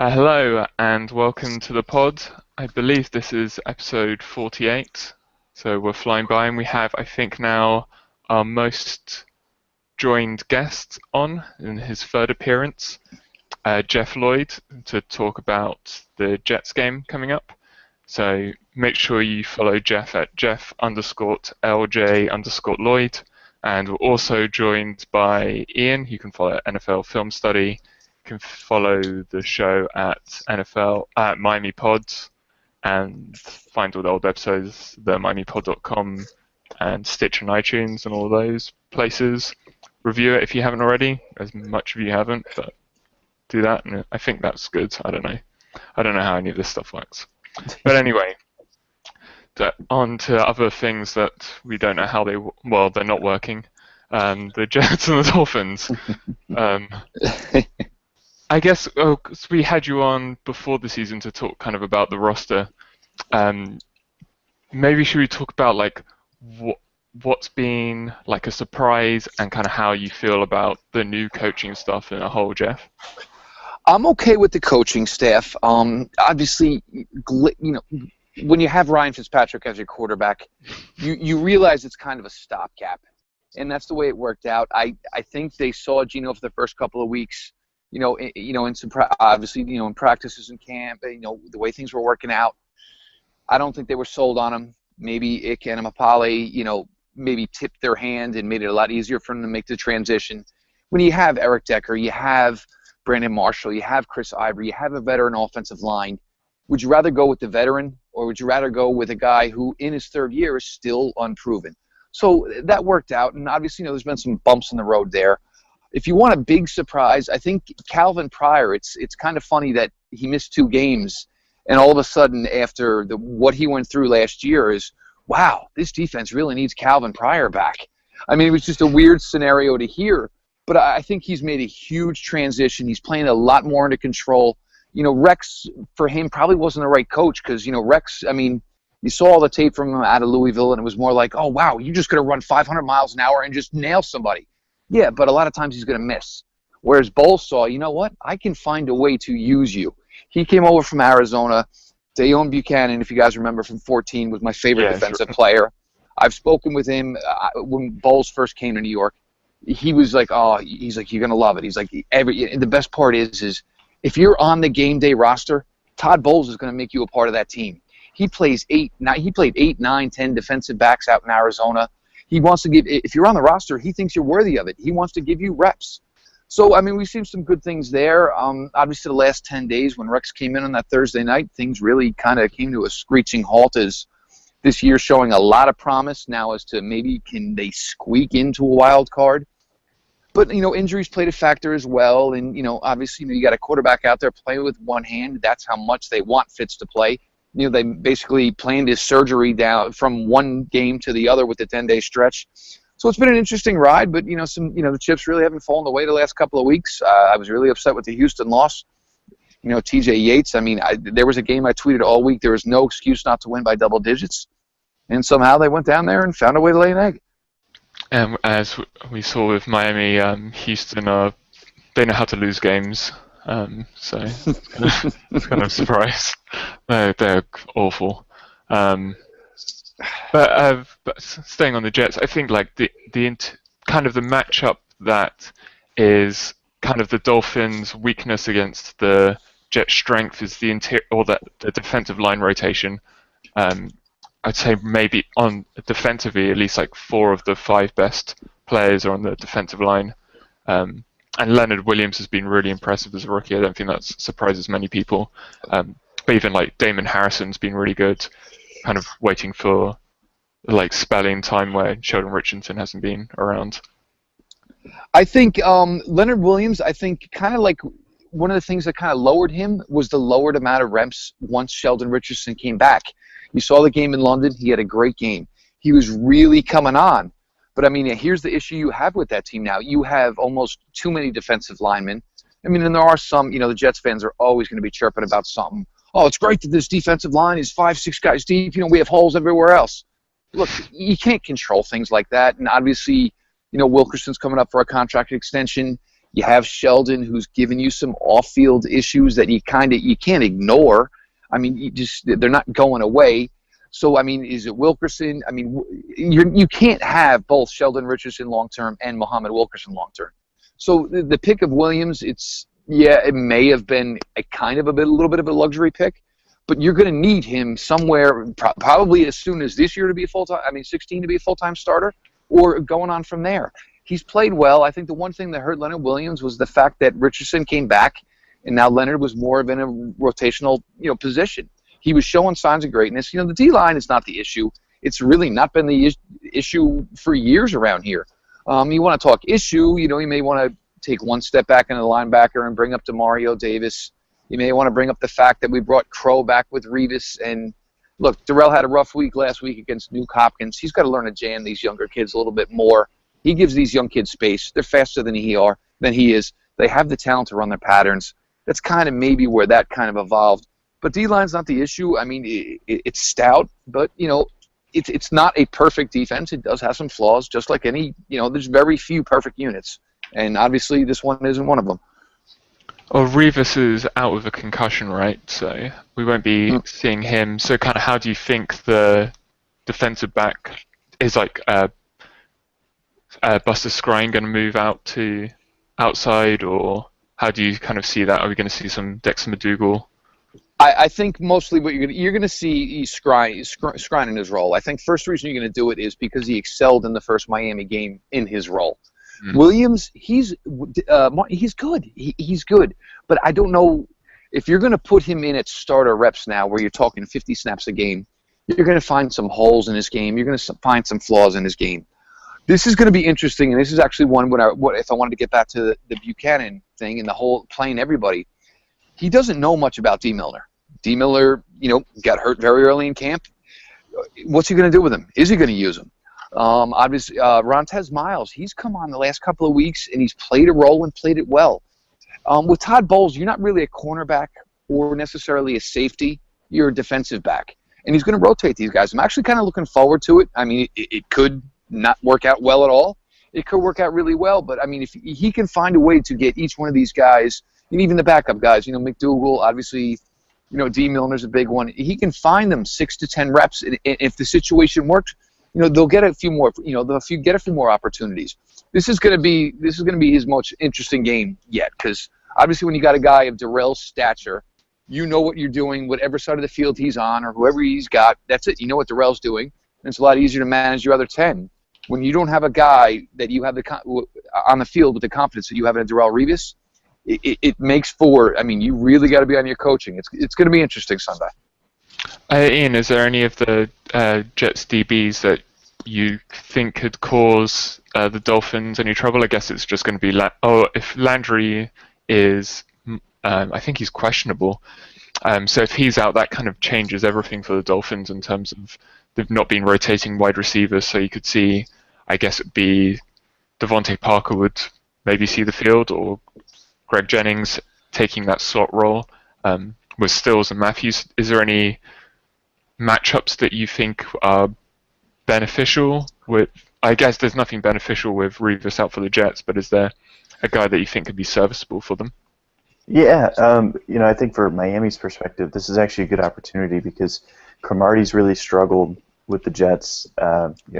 Hello and welcome to the pod. I believe this is episode 48. So we're flying by and we have, I think now, our most joined guest on in his third appearance, Jeff Lloyd, to talk about the Jets game coming up. So make sure you follow Jeff at Jeff_LJ_Lloyd. And we're also joined by Ian, who you can follow at NFL Film Study. Can follow the show at NFL at Miami Pods and find all the old episodes at miamipod.com and Stitch and iTunes and all those places. Review it if you haven't already, as much of you haven't, but do that, and I think that's good. I don't know how any of this stuff works. But anyway, on to other things that we don't know how they're not working. The Jets and the Dolphins. I guess we had you on before the season to talk kind of about the roster. Maybe should we talk about like what's been like a surprise and kind of how you feel about the new coaching stuff in a whole, Jeff? I'm okay with the coaching staff. Obviously, when you have Ryan Fitzpatrick as your quarterback, you realize it's kind of a stopgap, and that's the way it worked out. I think they saw Geno for the first couple of weeks. Obviously, in practices in camp, the way things were working out, I don't think they were sold on him. Maybe Ike and Amapale, maybe tipped their hand and made it a lot easier for them to make the transition. When you have Eric Decker, you have Brandon Marshall, you have Chris Ivory, you have a veteran offensive line, would you rather go with the veteran or would you rather go with a guy who in his third year is still unproven? So that worked out, and obviously, there's been some bumps in the road there. If you want a big surprise, I think Calvin Pryor, it's kind of funny that he missed 2 games, and all of a sudden after what he went through last year is, wow, this defense really needs Calvin Pryor back. I mean, it was just a weird scenario to hear, but I think he's made a huge transition. He's playing a lot more under control. Rex, for him, probably wasn't the right coach because, Rex, I mean, you saw all the tape from him out of Louisville, and it was more like, oh, wow, you're just going to run 500 miles an hour and just nail somebody. Yeah, but a lot of times he's going to miss. Whereas Bowles saw, you know what? I can find a way to use you. He came over from Arizona. Dayon Buchanan, if you guys remember from 2014, was my favorite defensive player. I've spoken with him when Bowles first came to New York. He was like, he's like, you're going to love it. He's like, the best part is if you're on the game day roster, Todd Bowles is going to make you a part of that team. He played 8, 9, 10 defensive backs out in Arizona. He wants to if you're on the roster, he thinks you're worthy of it. He wants to give you reps. So, I mean, we've seen some good things there. Obviously, the last 10 days when Rex came in on that Thursday night, things really kind of came to a screeching halt as this year showing a lot of promise now as to maybe can they squeak into a wild card. But, injuries played a factor as well. And, obviously, you got a quarterback out there playing with one hand. That's how much they want Fitz to play. They basically planned his surgery down from one game to the other with the 10-day stretch. So it's been an interesting ride, but the chips really haven't fallen away the last couple of weeks. I was really upset with the Houston loss. T.J. Yates. I mean, there was a game I tweeted all week. There was no excuse not to win by double digits, and somehow they went down there and found a way to lay an egg. As we saw with Miami, Houston they know how to lose games. So it's kind of a surprise. They're awful. But staying on the Jets, I think like the kind of the matchup that is kind of the Dolphins' weakness against the Jets' strength is the defensive line rotation. I'd say maybe on defensively, at least like 4 of the 5 best players are on the defensive line. And Leonard Williams has been really impressive as a rookie. I don't think that surprises many people. But even like Damon Harrison's been really good, kind of waiting for like spelling time where Sheldon Richardson hasn't been around. I think Leonard Williams, kind of like one of the things that kind of lowered him was the lowered amount of reps once Sheldon Richardson came back. You saw the game in London. He had a great game. He was really coming on. But, I mean, here's the issue you have with that team now. You have almost too many defensive linemen. I mean, and there are some, the Jets fans are always going to be chirping about something. Oh, it's great that this defensive line is 5-6 guys deep. We have holes everywhere else. Look, you can't control things like that. And obviously, Wilkerson's coming up for a contract extension. You have Sheldon, who's given you some off-field issues that you can't ignore. I mean, they're not going away. So I mean, is it Wilkerson? I mean, you can't have both Sheldon Richardson long term and Muhammad Wilkerson long term. So the pick of Williams, it may have been a little bit of a luxury pick, but you're going to need him somewhere, probably as soon as this year to be a full-time. I mean, 16 to be a full-time starter, or going on from there. He's played well. I think the one thing that hurt Leonard Williams was the fact that Richardson came back, and now Leonard was more of in a rotational, position. He was showing signs of greatness. The D-line is not the issue. It's really not been the issue for years around here. You want to talk issue, you may want to take one step back into the linebacker and bring up DeMario Davis. You may want to bring up the fact that we brought Crow back with Revis. And look, Darrell had a rough week last week against Nuke Hopkins. He's got to learn to jam these younger kids a little bit more. He gives these young kids space. They're faster than he is. They have the talent to run their patterns. That's kind of maybe where that kind of evolved. But D-line's not the issue. I mean, it's stout, but, it's not a perfect defense. It does have some flaws, just like any, there's very few perfect units. And obviously this one isn't one of them. Well, Revis is out with a concussion, right? So we won't be seeing him. So kind of how do you think the defensive back is like Buster Skrine going to move out to outside, or how do you kind of see that? Are we going to see some Dexter McDougal? I think mostly what you're going to see Skrine in his role. I think first reason you're going to do it is because he excelled in the first Miami game in his role. Williams, he's good. He's good, but I don't know if you're going to put him in at starter reps now, where you're talking 50 snaps a game. You're going to find some holes in his game. You're going to find some flaws in his game. This is going to be interesting, and this is actually one if I wanted to get back to the Buchanan thing and the whole playing everybody. He doesn't know much about D. Milner. D. Milner, got hurt very early in camp. What's he going to do with him? Is he going to use him? Obviously, Rontez Miles, he's come on the last couple of weeks, and he's played a role and played it well. With Todd Bowles, you're not really a cornerback or necessarily a safety. You're a defensive back. And he's going to rotate these guys. I'm actually kind of looking forward to it. I mean, it could not work out well at all. It could work out really well. But, I mean, if he can find a way to get each one of these guys, and even the backup guys, McDougal, obviously, D. Milner's a big one. He can find them 6 to 10 reps. And if the situation works, they'll get a few more. They'll get a few more opportunities. This is going to be his most interesting game yet, because obviously when you got a guy of Darrell's stature, you know what you're doing, whatever side of the field he's on or whoever he's got. That's it. You know what Darrell's doing, and it's a lot easier to manage your other 10. When you don't have a guy that you have on the field with the confidence that you have in Darrell Revis, it makes for. I mean, you really got to be on your coaching. It's going to be interesting Sunday. Ian, is there any of the Jets DBs that you think could cause the Dolphins any trouble? I guess it's just going to be if Landry is, I think he's questionable. So if he's out, that kind of changes everything for the Dolphins in terms of they've not been rotating wide receivers. So you could see, I guess it'd be Devontae Parker would maybe see the field, or Greg Jennings taking that slot role with Stills and Matthews. Is there any matchups that you think are beneficial with? I guess there's nothing beneficial with Revis out for the Jets, but is there a guy that you think could be serviceable for them? Yeah, I think for Miami's perspective, this is actually a good opportunity because Cromartie's really struggled with the Jets.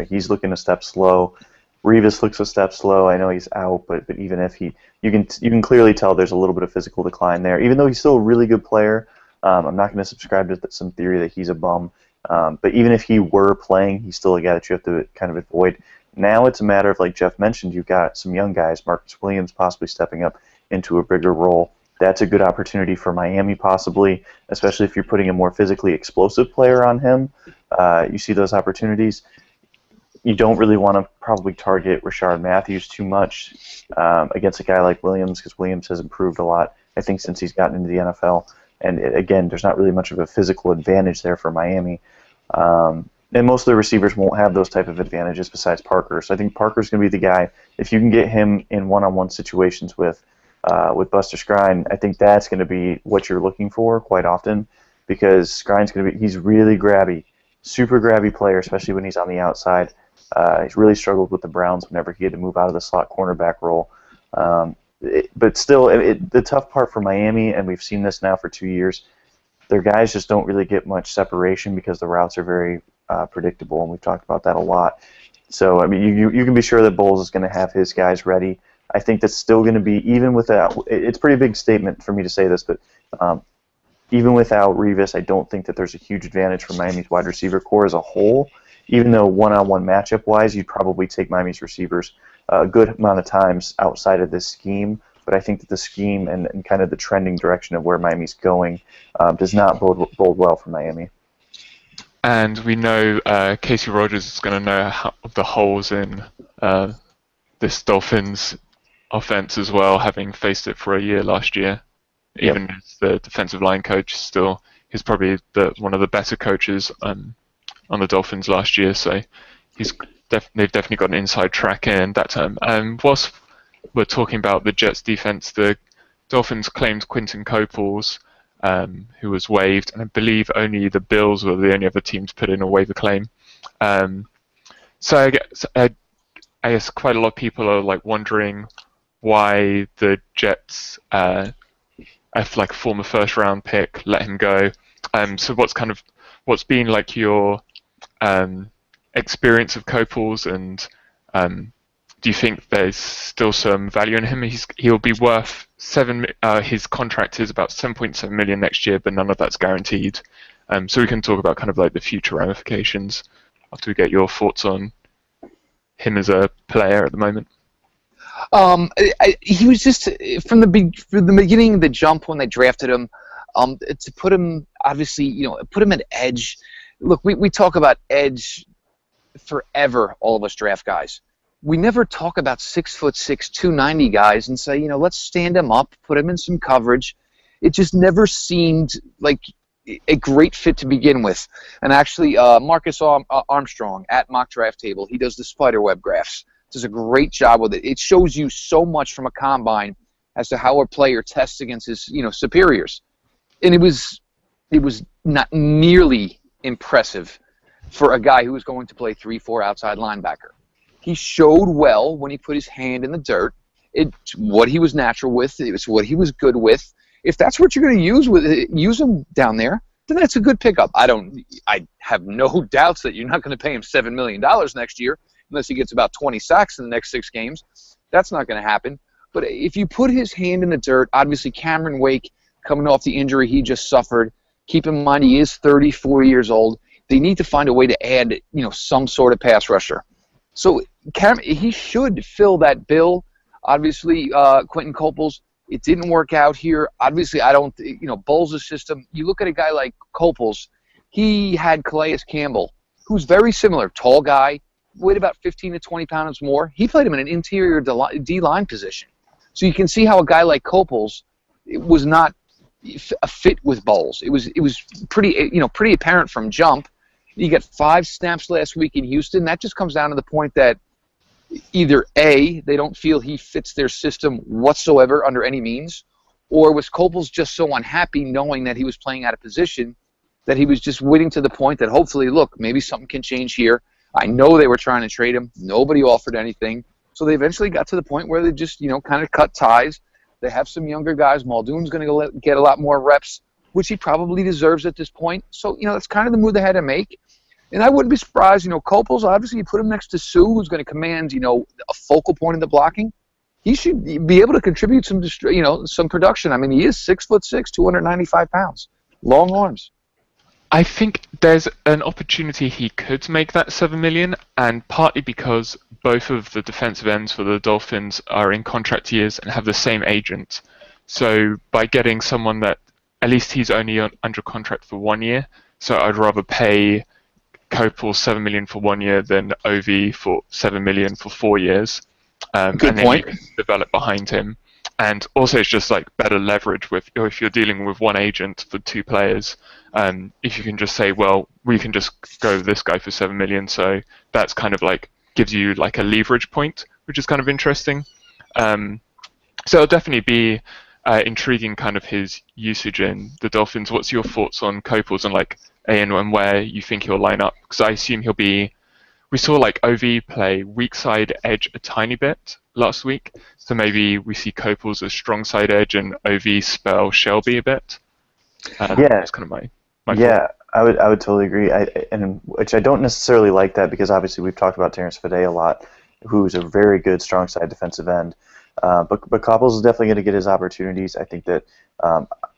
He's looking a step slow. Revis looks a step slow. I know he's out, but even if you can clearly tell there's a little bit of physical decline there. Even though he's still a really good player, I'm not going to subscribe to some theory that he's a bum. But even if he were playing, he's still a guy that you have to kind of avoid. Now it's a matter of, like Jeff mentioned, you've got some young guys, Marcus Williams possibly stepping up into a bigger role. That's a good opportunity for Miami possibly, especially if you're putting a more physically explosive player on him. You see those opportunities. You don't really want to probably target Rashard Matthews too much against a guy like Williams, because Williams has improved a lot, I think, since he's gotten into the NFL. And again, there's not really much of a physical advantage there for Miami. And most of the receivers won't have those type of advantages besides Parker. So I think Parker's going to be the guy. If you can get him in one-on-one situations with Buster Skrine, I think that's going to be what you're looking for quite often, because Skrine's going to be, he's really grabby, super grabby player, especially when he's on the outside. He's really struggled with the Browns whenever he had to move out of the slot cornerback role. but still, the tough part for Miami, and we've seen this now for 2 years, their guys just don't really get much separation because the routes are very predictable, and we've talked about that a lot. So, I mean, you can be sure that Bowles is going to have his guys ready. I think that's still going to be, even without, it's a pretty big statement for me to say this, but even without Revis, I don't think that there's a huge advantage for Miami's wide receiver core as a whole, even though one-on-one matchup-wise, you'd probably take Miami's receivers a good amount of times outside of this scheme. But I think that the scheme and kind of the trending direction of where Miami's going does not bode well for Miami. And we know Casey Rogers is going to know the holes in this Dolphins offense as well, having faced it for a year last year. Even as the defensive line coach, still he's probably one of the better coaches on the Dolphins last year. So they've definitely got an inside track in that term. Whilst we're talking about the Jets defense, the Dolphins claimed Quinton Coples, who was waived, and I believe only the Bills were the only other team to put in a waiver claim. So I guess quite a lot of people are like wondering why the Jets, like a former first-round pick, let him go. So what's been like your experience of Coples, and do you think there's still some value in him? He'll be worth his contract is about $7.7 million next year, but none of that's guaranteed. So we can talk about kind of like the future ramifications after we get your thoughts on him as a player at the moment. He was just from the beginning of the jump when they drafted him, to put him obviously, put him at edge. Look, we talk about edge forever, all of us draft guys. We never talk about 6'6", 290 guys and say, let's stand him up, put him in some coverage. It just never seemed like a great fit to begin with. And actually, Marcus Armstrong at Mock Draft Table, he does the spiderweb graphs. Does a great job with it. It shows you so much from a combine as to how a player tests against his, superiors. And it was not nearly impressive for a guy who was going to play 3-4 outside linebacker. He showed well when he put his hand in the dirt. It's what he was natural with. It was what he was good with. If that's what you're going to use him down there, then that's a good pickup. I have no doubts that you're not going to pay him $7 million next year unless he gets about 20 sacks in the next 6 games. That's not going to happen. But if you put his hand in the dirt, obviously Cameron Wake coming off the injury he just suffered, keep in mind he is 34 years old. They need to find a way to add, some sort of pass rusher. So he should fill that bill. Obviously, Quentin Coples, it didn't work out here. Obviously, Bowles' system, you look at a guy like Coples, he had Calais Campbell, who's very similar, tall guy, weighed about 15 to 20 pounds more. He played him in an interior D-line position. So you can see how a guy like Coples was not a fit with Bowles. It was pretty apparent from jump. He got 5 snaps last week in Houston. That just comes down to the point that either A, they don't feel he fits their system whatsoever under any means, or was Coples just so unhappy knowing that he was playing out of position that he was just waiting to the point that hopefully, look, maybe something can change here. I know they were trying to trade him. Nobody offered anything. So they eventually got to the point where they just, kind of cut ties. They have some younger guys. Muldoon's going to get a lot more reps, which he probably deserves at this point. So, that's kind of the move they had to make. And I wouldn't be surprised, Coples, obviously you put him next to Sue, who's going to command, a focal point in the blocking. He should be able to contribute some production. I mean, he is 6'6", 295 pounds, long arms. I think there's an opportunity he could make that $7 million, and partly because both of the defensive ends for the Dolphins are in contract years and have the same agent. So by getting someone that, at least he's only under contract for 1 year, so I'd rather pay Copel $7 million for 1 year than OV for $7 million for 4 years. Good and then point. you can develop behind him. And also it's just like better leverage with, if you're dealing with one agent for 2 players, if you can just say, well, we can just go with this guy for $7 million. So that's kind of like gives you like a leverage point, which is kind of interesting. So it'll definitely be intriguing kind of his usage in the Dolphins. What's your thoughts on Copels and like and where you think he'll line up? Because I assume he'll be we saw like OV play weak side edge a tiny bit last week, so maybe we see Copels as strong side edge and OV spell Shelby a bit. Yeah, That's kind of my thought. yeah, I would totally agree. And which I don't necessarily like that because obviously we've talked about Terrence Fede a lot, who's a very good strong side defensive end. But Coppels is definitely going to get his opportunities. I think that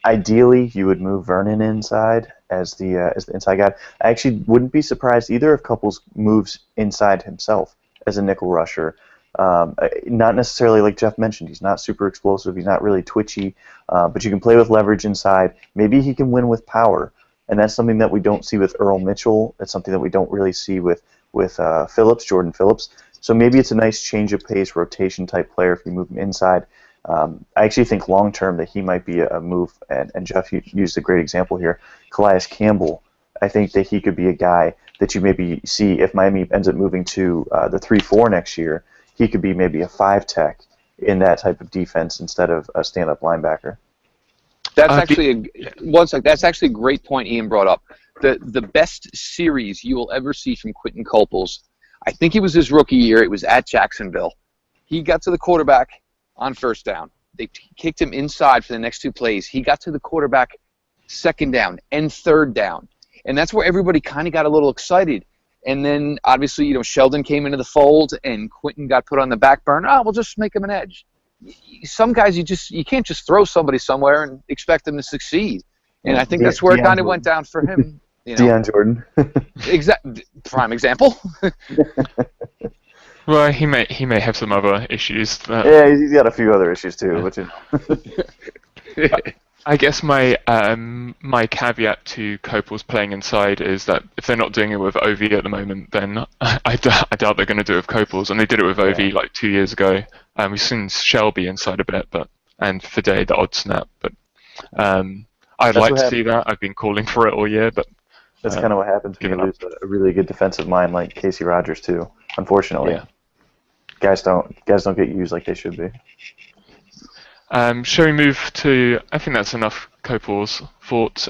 ideally you would move Vernon inside as the inside guy. I actually wouldn't be surprised either if Coppels moves inside himself as a nickel rusher. Not necessarily like Jeff mentioned. He's not super explosive. He's not really twitchy. But you can play with leverage inside. Maybe he can win with power. And that's something that we don't see with Earl Mitchell. It's something that we don't really see with Phillips, Jordan Phillips. So maybe it's a nice change of pace, rotation type player if you move him inside. I actually think long term that he might be a move, and Jeff used a great example here. Calais Campbell, I think that he could be a guy that you maybe see if Miami ends up moving to the 3-4 next year. He could be maybe a 5 tech in that type of defense instead of a stand up linebacker. That's actually that's actually a great point Ian brought up. The best series you will ever see from Quentin Copels, I think it was his rookie year. It was at Jacksonville. He got to the quarterback on first down. They kicked him inside for the next 2 plays. He got to the quarterback second down and third down. And that's where everybody kind of got a little excited. And then, obviously, Sheldon came into the fold and Quentin got put on the back burner. Oh, we'll just make him an edge. Some guys, you can't just throw somebody somewhere and expect them to succeed. And I think that's where it kind of went down for him. Deion Jordan. Prime example. Well, he may have some other issues. Yeah, he's got a few other issues too. I guess my my caveat to Copels playing inside is that if they're not doing it with OV at the moment, then I doubt they're going to do it with Copels. And they did it with OV like 2 years ago. We've seen Shelby inside a bit, and Fede the odd snap. But I'd like to see that. I've been calling for it all year, but that's kind of what happens when you lose a really good defensive mind like Casey Rogers too. Unfortunately, guys don't get used like they should be. Shall we move to? I think that's enough Copels thoughts.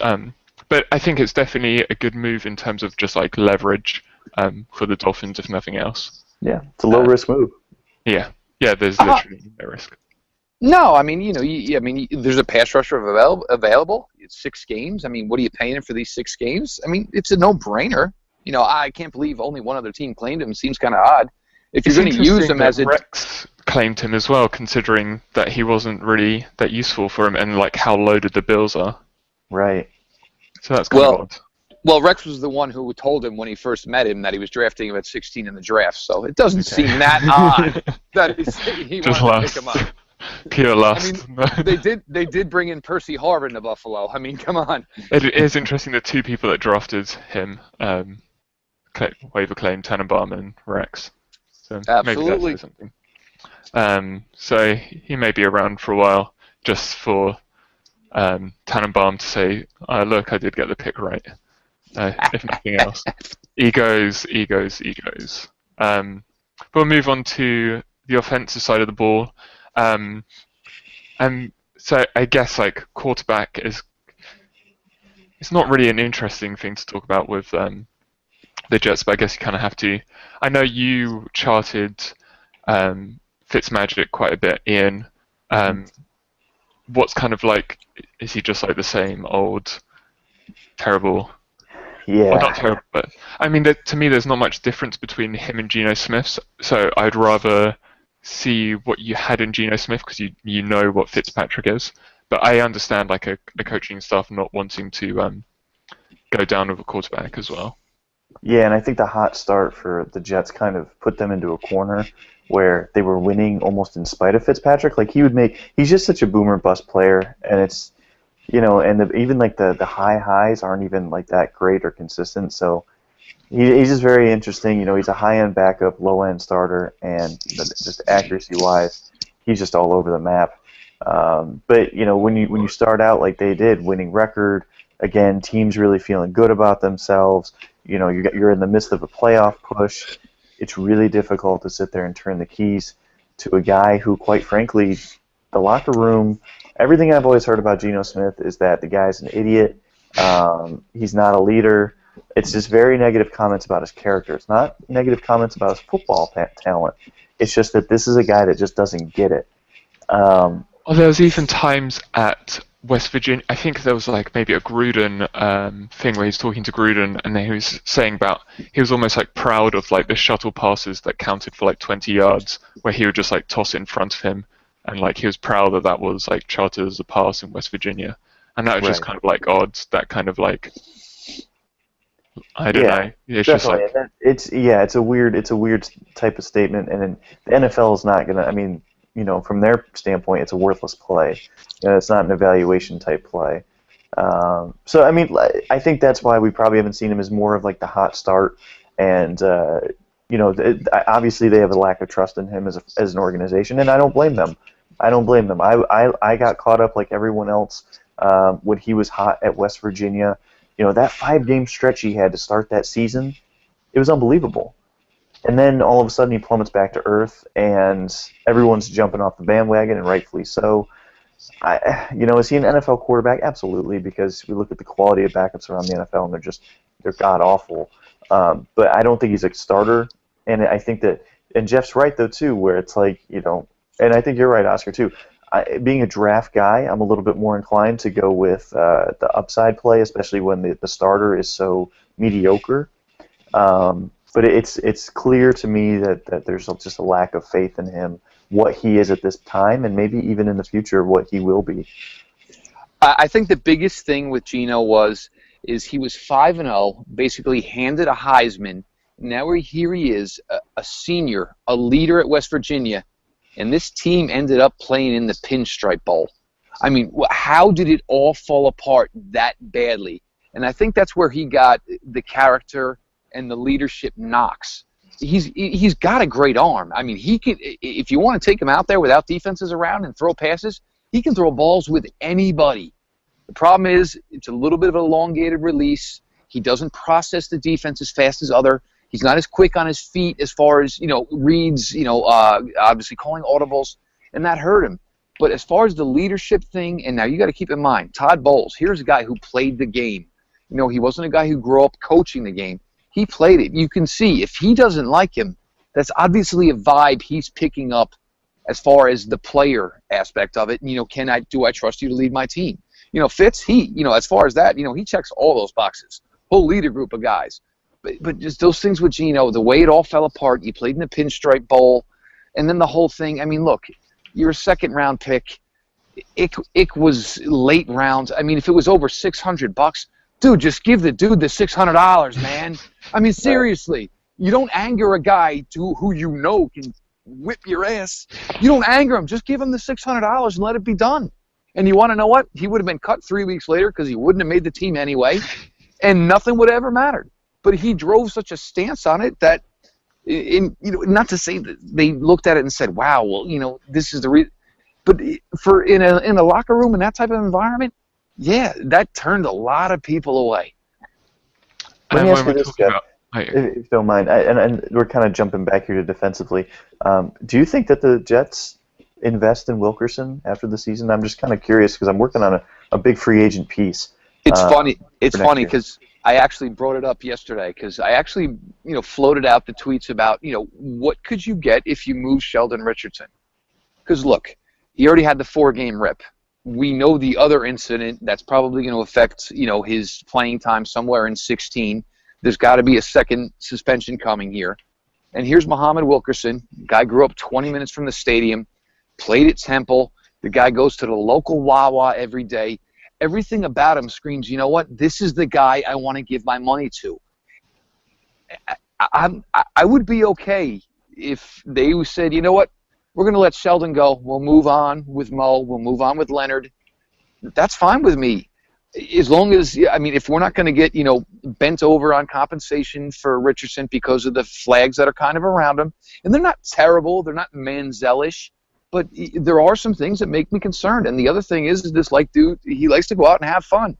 But I think it's definitely a good move in terms of just like leverage for the Dolphins, if nothing else. Yeah, it's a low risk move. Yeah, there's literally no risk. No, I mean, there's a pass rusher available. It's 6 games. I mean, what are you paying him for these 6 games? I mean, it's a no-brainer. I can't believe only one other team claimed him. Seems kind of odd. If you're going to use him as a Rex claimed him as well, considering that he wasn't really that useful for him, and like how loaded the Bills are. Right. So that's kind of odd. Well, Rex was the one who told him when he first met him that he was drafting him at 16 in the draft. So it doesn't seem that odd that he wanted to pick him up. Pure lust. I mean, they did bring in Percy Harvin to Buffalo. I mean, come on. It is interesting the 2 people that drafted him, waiver claim Tannenbaum and Rex. So absolutely. Maybe that says something. So he may be around for a while, just for Tannenbaum to say, "Look, I did get the pick right." If nothing else, egos. But we'll move on to the offensive side of the ball. And so I guess like quarterback it's not really an interesting thing to talk about with the Jets, but I guess you kind of have to. I know you charted Fitzmagic quite a bit, Ian. What's kind of like, is he just like the same old terrible? Yeah. Well, not terrible, but I mean, to me, there's not much difference between him and Geno Smith. So I'd rather see what you had in Geno Smith because you know what Fitzpatrick is. But I understand like a coaching staff not wanting to go down with a quarterback as well. Yeah, and I think the hot start for the Jets kind of put them into a corner where they were winning almost in spite of Fitzpatrick. Like he's just such a boomer bust player, and it's and even like the high highs aren't even like that great or consistent. So he's just very interesting. He's a high-end backup, low-end starter, and just accuracy-wise, he's just all over the map. But when you start out like they did, winning record, again, teams really feeling good about themselves. You're in the midst of a playoff push. It's really difficult to sit there and turn the keys to a guy who, quite frankly, the locker room, everything I've always heard about Geno Smith is that the guy's an idiot. He's not a leader. It's just very negative comments about his character. It's not negative comments about his football talent. It's just that this is a guy that just doesn't get it. Well, there was even times at West Virginia. I think there was like maybe a Gruden thing where he's talking to Gruden, and then he was saying about he was almost like proud of like the shuttle passes that counted for like 20 yards, where he would just like toss it in front of him, and like he was proud that that was like charted as a pass in West Virginia, and that was just kind of like odd. That kind of like I don't know. It's just like it's a weird type of statement, and the NFL is not gonna. I mean, from their standpoint, it's a worthless play. It's not an evaluation type play. So I mean, I think that's why we probably haven't seen him as more of like the hot start, and obviously they have a lack of trust in him as an organization, and I don't blame them. I got caught up like everyone else when he was hot at West Virginia. That 5-game stretch he had to start that season, it was unbelievable. And then all of a sudden he plummets back to earth, and everyone's jumping off the bandwagon, and rightfully so. Is he an NFL quarterback? Absolutely, because we look at the quality of backups around the NFL, and they're god awful. But I don't think he's a starter, and I think that, and Jeff's right though too, where it's like and I think you're right, Oscar too. Being a draft guy, I'm a little bit more inclined to go with the upside play, especially when the starter is so mediocre. But it's clear to me that there's just a lack of faith in him, what he is at this time, and maybe even in the future what he will be. I think the biggest thing with Geno is he was 5-0, basically handed a Heisman. Now here he is, a senior, a leader at West Virginia, and this team ended up playing in the Pinstripe Bowl. I mean, how did it all fall apart that badly? And I think that's where he got the character and the leadership knocks. He's got a great arm. I mean, he can. If you want to take him out there without defenses around and throw passes, he can throw balls with anybody. The problem is it's a little bit of an elongated release. He doesn't process the defense as fast as other. He's not as quick on his feet as far as reads. Obviously calling audibles, and that hurt him. But as far as the leadership thing, and now you got to keep in mind, Todd Bowles. Here's a guy who played the game. He wasn't a guy who grew up coaching the game. He played it. You can see if he doesn't like him, that's obviously a vibe he's picking up as far as the player aspect of it. Do I trust you to lead my team? Fitz, as far as that, he checks all those boxes. He'll lead a group of guys. But just those things with Geno, the way it all fell apart, you played in the Pinstripe Bowl, and then the whole thing, I mean, look, you're a second-round pick. It was late rounds. I mean, if it was over $600, dude, just give the dude the $600, man. I mean, seriously, you don't anger a guy who can whip your ass. You don't anger him. Just give him the $600 and let it be done. And you want to know what? He would have been cut 3 weeks later because he wouldn't have made the team anyway, and nothing would have ever mattered. But he drove such a stance on it that, not to say that they looked at it and said, "Wow, well, this is the reason." But in a locker room in that type of environment, yeah, that turned a lot of people away. Let me ask you this, Jeff, if you don't mind, and we're kind of jumping back here to defensively. Do you think that the Jets invest in Wilkerson after the season? I'm just kind of curious because I'm working on a big free agent piece. It's funny. It's funny because I actually brought it up yesterday because I actually, floated out the tweets about, what could you get if you move Sheldon Richardson? Because look, he already had the 4-game rip. We know the other incident that's probably going to affect, his playing time somewhere in 16. There's got to be a second suspension coming here. And here's Muhammad Wilkerson. Guy grew up 20 minutes from the stadium, played at Temple. The guy goes to the local Wawa every day. Everything about him screams, you know what? This is the guy I want to give my money to. I would be okay if they said, you know what? We're going to let Sheldon go. We'll move on with Mo. We'll move on with Leonard. That's fine with me. As long as, if we're not going to get, bent over on compensation for Richardson because of the flags that are kind of around him, and they're not terrible. They're not Manziel-ish. But there are some things that make me concerned. And the other thing is this dude, he likes to go out and have fun.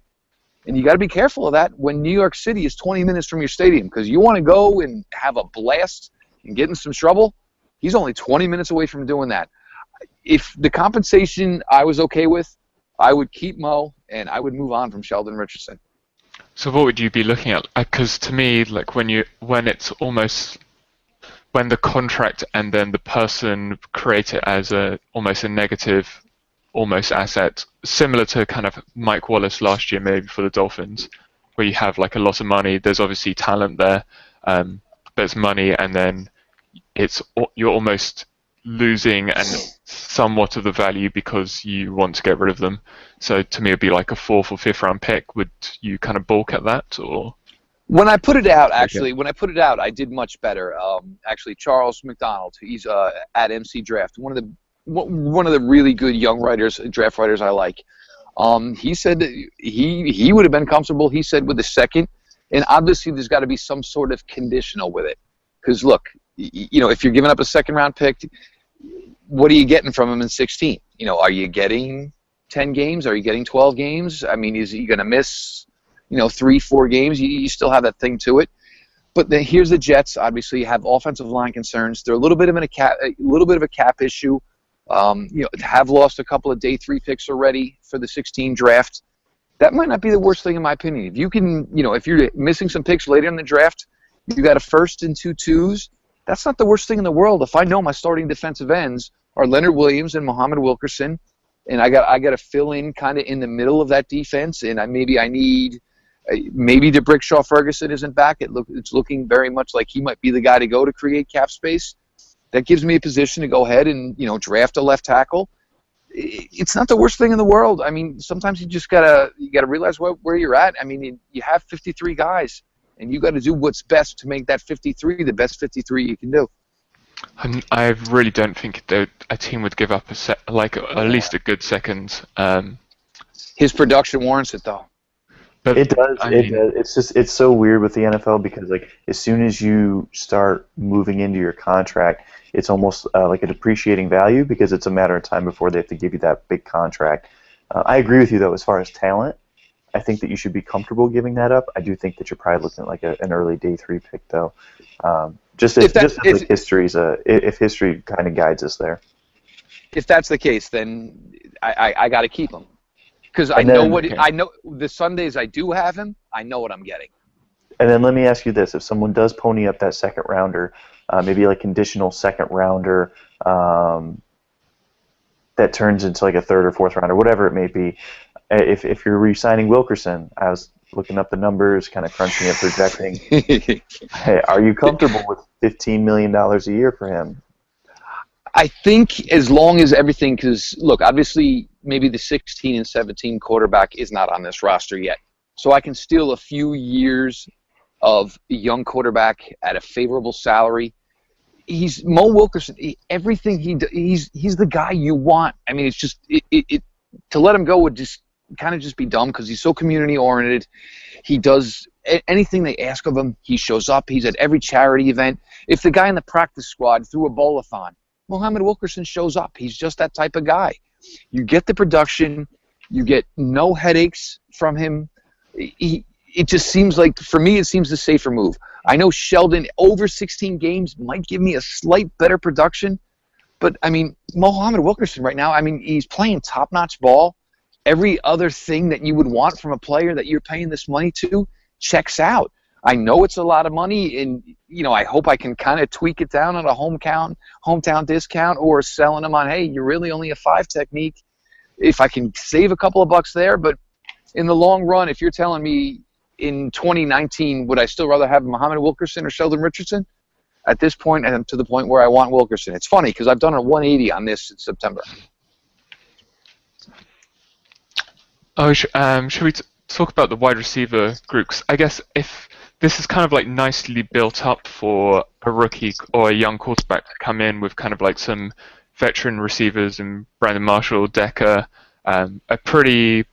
And you got to be careful of that when New York City is 20 minutes from your stadium because you want to go and have a blast and get in some trouble. He's only 20 minutes away from doing that. If the compensation I was okay with, I would keep Mo and I would move on from Sheldon Richardson. So what would you be looking at? Because to me, like when it's almost when the contract and then the person create it as almost a negative, almost asset, similar to kind of Mike Wallace last year maybe for the Dolphins, where you have like a lot of money. There's obviously talent there, there's money, and then you're almost losing and somewhat of the value because you want to get rid of them. So to me, it'd be like a fourth or fifth round pick. Would you kind of balk at that, or? When I put it out, Okay. actually, when I put it out, I did much better. Actually, Charles McDonald, he's at MC Draft, one of the really good young writers, draft writers I like. He said that he would have been comfortable. He said with the second, and obviously there's got to be some sort of conditional with it, because look, if you're giving up a second round pick, what are you getting from him in 16? Are you getting 10 games? Are you getting 12 games? I mean, is he going to miss 3-4 games? You still have that thing to it. But then here's the Jets. Obviously, have offensive line concerns. They're a little bit of a cap issue. Have lost a couple of day 3 picks already for the 16 draft. That might not be the worst thing in my opinion. If you can, if you're missing some picks later in the draft, you got a first and 2 twos. That's not the worst thing in the world. If I know my starting defensive ends are Leonard Williams and Muhammad Wilkerson, and I got to fill in kind of in the middle of that defense, and maybe DeBrickshaw Ferguson isn't back. It's looking very much like he might be the guy to go to create cap space. That gives me a position to go ahead and draft a left tackle. It's not the worst thing in the world. I mean, sometimes you just gotta realize where you're at. I mean, you have 53 guys, and you got to do what's best to make that 53 the best 53 you can do. I really don't think that a team would give up at least a good second. His production warrants it, though. But it does. It's so weird with the NFL because like as soon as you start moving into your contract, it's almost like a depreciating value because it's a matter of time before they have to give you that big contract. I agree with you though as far as talent. I think that you should be comfortable giving that up. I do think that you're probably looking at like an early day 3 pick though. If history kind of guides us there. If that's the case, then I got to keep him. Because I know the Sundays I do have him, I know what I'm getting. And then let me ask you this: if someone does pony up that second rounder, maybe like conditional second rounder, that turns into like a third or fourth rounder, whatever it may be, if you're re-signing Wilkerson, I was looking up the numbers, kind of crunching it, projecting. Hey, are you comfortable with $15 million a year for him? I think as long as everything, because look, obviously maybe the 16 and 17 quarterback is not on this roster yet. So I can steal a few years of a young quarterback at a favorable salary. He's Mo Wilkerson. Everything he's the guy you want. I mean, it's just to let him go would just kind of just be dumb because he's so community oriented. He does anything they ask of him. He shows up. He's at every charity event. If the guy in the practice squad threw a bowl-a-thon, Muhammad Wilkerson shows up. He's just that type of guy. You get the production. You get no headaches from him. It just seems like, for me, it seems the safer move. I know Sheldon, over 16 games, might give me a slight better production. But, I mean, Muhammad Wilkerson right now, I mean, he's playing top-notch ball. Every other thing that you would want from a player that you're paying this money to checks out. I know it's a lot of money, and I hope I can kind of tweak it down on a hometown discount, or selling them on, hey, you're really only a 5 technique. If I can save a couple of bucks there, but in the long run, if you're telling me in 2019, would I still rather have Muhammad Wilkerson or Sheldon Richardson? At this point, I'm to the point where I want Wilkerson. It's funny because I've done a 180 on this in September. Oh, should we talk about the wide receiver groups? I guess if this is kind of like nicely built up for a rookie or a young quarterback to come in with kind of like some veteran receivers and Brandon Marshall, Decker, a pretty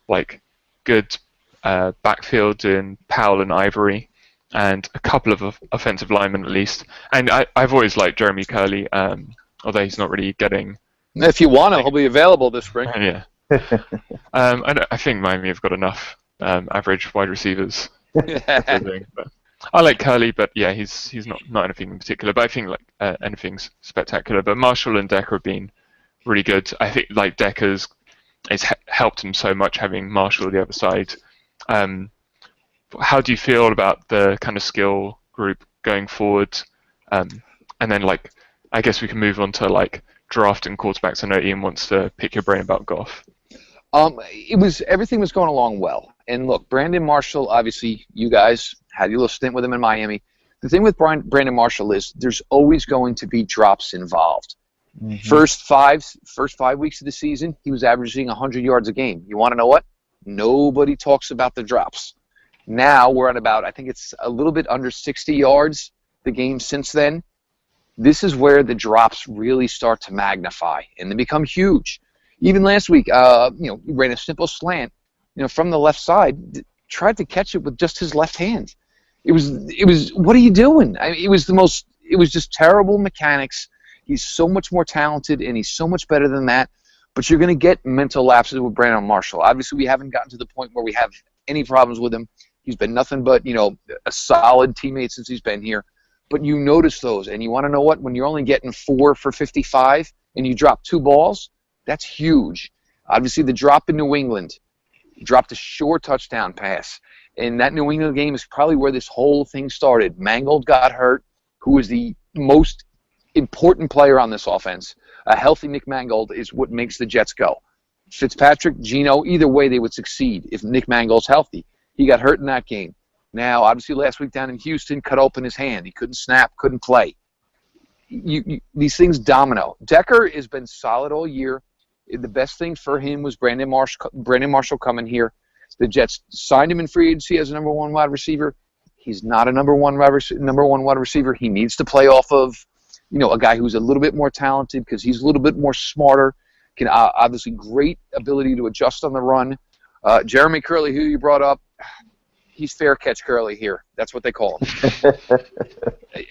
like good backfield in Powell and Ivory, and a couple of offensive linemen at least. And I've always liked Jeremy Curley, although he's not really getting. If you want him, he'll be available this spring. Yeah. I think Miami have got enough average wide receivers. But I like Curley, but yeah, he's not anything in particular. But I think like anything's spectacular. But Marshall and Decker have been really good. I think like Decker's it's helped him so much having Marshall on the other side. how do you feel about the kind of skill group going forward? And then, like, I guess we can move on to like drafting quarterbacks. I know Ian wants to pick your brain about Goff. Everything was going along well. And look, Brandon Marshall, obviously, you guys had your little stint with him in Miami. The thing with Brandon Marshall is there's always going to be drops involved. Mm-hmm. First five weeks of the season, he was averaging 100 yards a game. You want to know what? Nobody talks about the drops. Now we're at about, I think it's a little bit under 60 yards the game since then. This is where the drops really start to magnify, and they become huge. Even last week, he ran a simple slant, from the left side, tried to catch it with just his left hand. It was. What are you doing? It was just terrible mechanics. He's so much more talented, and he's so much better than that. But you're going to get mental lapses with Brandon Marshall. Obviously, we haven't gotten to the point where we have any problems with him. He's been nothing but, a solid teammate since he's been here. But you notice those, and you want to know what? When you're only getting 4 for 55 and you drop 2 balls, that's huge. Obviously, the drop in New England, dropped a short touchdown pass. And that New England game is probably where this whole thing started. Mangold got hurt, who is the most important player on this offense. A healthy Nick Mangold is what makes the Jets go. Fitzpatrick, Geno, either way they would succeed if Nick Mangold's healthy. He got hurt in that game. Now, obviously, last week down in Houston, cut open his hand. He couldn't snap, couldn't play. These things domino. Decker has been solid all year. The best thing for him was Brandon Marshall coming here. The Jets signed him in free agency as a number 1 wide receiver. He's not a number one wide receiver. He needs to play off of, a guy who's a little bit more talented because he's a little bit more smarter. Can obviously great ability to adjust on the run. Jeremy Curley, who you brought up, he's fair catch Curley here. That's what they call him.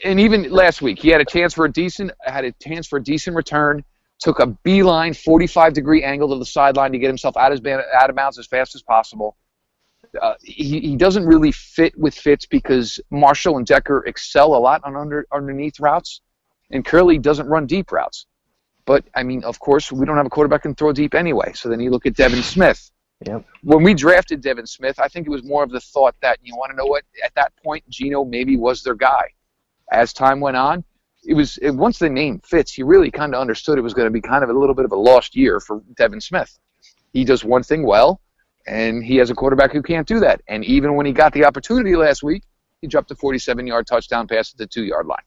And even last week, he had a chance for a decent return. Took a beeline 45-degree angle to the sideline to get himself out of bounds as fast as possible. He doesn't really fit with Fitz because Marshall and Decker excel a lot on underneath routes, and Curley doesn't run deep routes. But, of course, we don't have a quarterback who can throw deep anyway. So then you look at Devin Smith. Yep. When we drafted Devin Smith, I think it was more of the thought that, you want to know what, at that point, Geno maybe was their guy. As time went on, once the name Fitz, you really kind of understood it was going to be kind of a little bit of a lost year for Devin Smith. He does one thing well, and he has a quarterback who can't do that. And even when he got the opportunity last week, he dropped a 47-yard touchdown pass at the 2-yard line.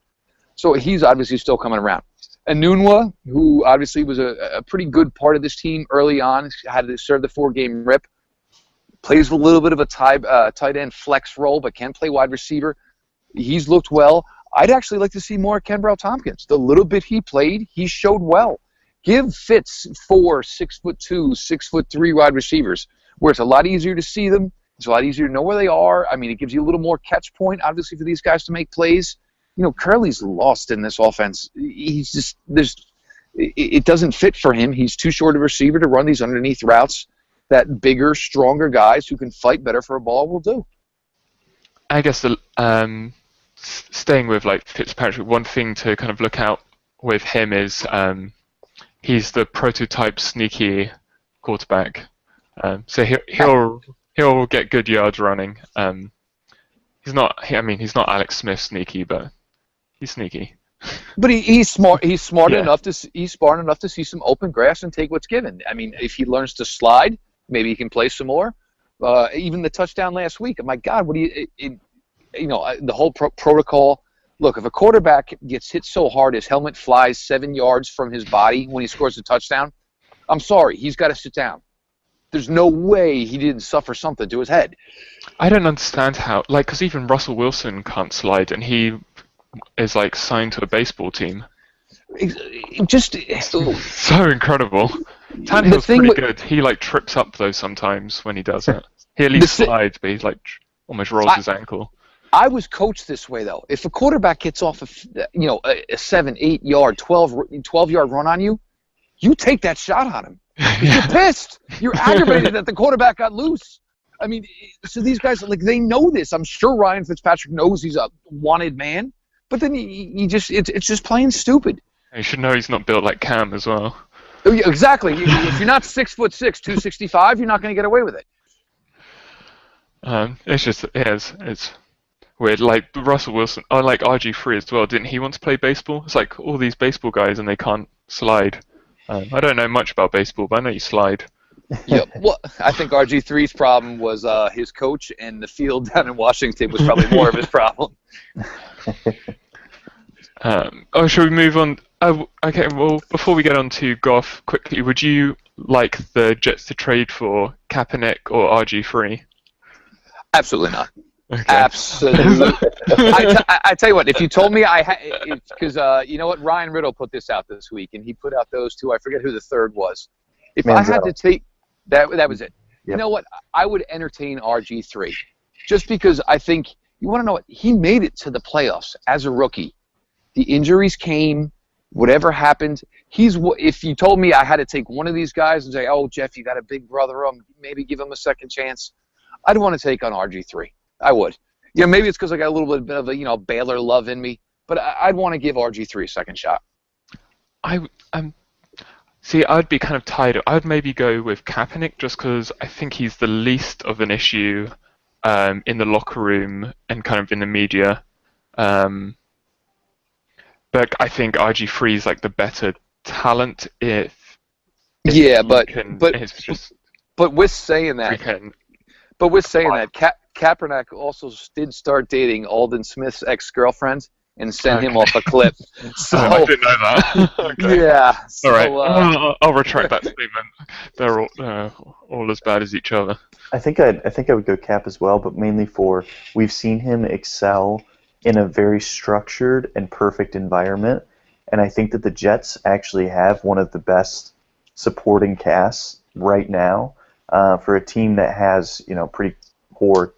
So he's obviously still coming around. Anunwa, who obviously was a pretty good part of this team early on, had to serve the 4-game rip, plays a little bit of a tight end flex role, but can play wide receiver. He's looked well. I'd actually like to see more Kenbrell Tompkins. The little bit he played, he showed well. Give Fitz 4 6'2", 6'3" wide receivers, where it's a lot easier to see them. It's a lot easier to know where they are. It gives you a little more catch point, obviously, for these guys to make plays. Curley's lost in this offense. It doesn't fit for him. He's too short a receiver to run these underneath routes that bigger, stronger guys who can fight better for a ball will do. I guess staying with like Fitzpatrick, one thing to kind of look out with him is he's the prototype sneaky quarterback. So he'll get good yards running. He's not Alex Smith sneaky, but he's sneaky. But he's smart. He's smart enough to see some open grass and take what's given. If he learns to slide, maybe he can play some more. Even the touchdown last week. My God, what do you? The whole protocol. Look, if a quarterback gets hit so hard his helmet flies 7 yards from his body when he scores a touchdown, I'm sorry, he's got to sit down. There's no way he didn't suffer something to his head. I don't understand how, because even Russell Wilson can't slide, and he is signed to a baseball team. Just so incredible. Tannehill's pretty good. He trips up though sometimes when he does it. He at least slides, but he's almost rolls his ankle. I was coached this way though. If a quarterback gets off a 7, 8 yard, 12-yard run on you, you take that shot on him. You're pissed. You're aggravated that the quarterback got loose. So these guys they know this. I'm sure Ryan Fitzpatrick knows he's a wanted man, but then it's just plain stupid. And you should know he's not built like Cam as well. Exactly. If you're not 6'6", 265, you're not going to get away with it. It's weird. Like Russell Wilson, I like RG3 as well. Didn't he want to play baseball? It's like all these baseball guys and they can't slide. I don't know much about baseball, but I know you slide. Yeah, well, I think RG3's problem was his coach, and the field down in Washington was probably more of his problem. Shall we move on? Okay, well, before we get on to Goff, quickly, would you like the Jets to trade for Kaepernick or RG3? Absolutely not. Okay. Absolutely. I tell you what, if you told me because you know what, Ryan Riddle put this out this week, and he put out those two. I forget who the third was. If Manziel. I had to take that was it. Yep. You know what? I would entertain RG3, just because I think you want to know what he made it to the playoffs as a rookie. The injuries came, whatever happened. If you told me I had to take one of these guys and say, "Oh, Jeff, you got a big brother, maybe give him a second chance," I'd want to take on RG3. I would. Maybe it's because I got a little bit of a Baylor love in me, but I'd want to give RG3 a second shot. See, I'd be kind of tied. I'd maybe go with Kaepernick just because I think he's the least of an issue in the locker room and kind of in the media. But I think RG3 is like the better talent if but with saying that, Kaepernick also did start dating Alden Smith's ex-girlfriend and sent him off a cliff. So I didn't know that. Okay. Yeah. So, all right. I'll retract that statement. They're all as bad as each other. I think I would go Cap as well, but mainly for we've seen him excel in a very structured and perfect environment, and I think that the Jets actually have one of the best supporting casts right now for a team that has pretty poor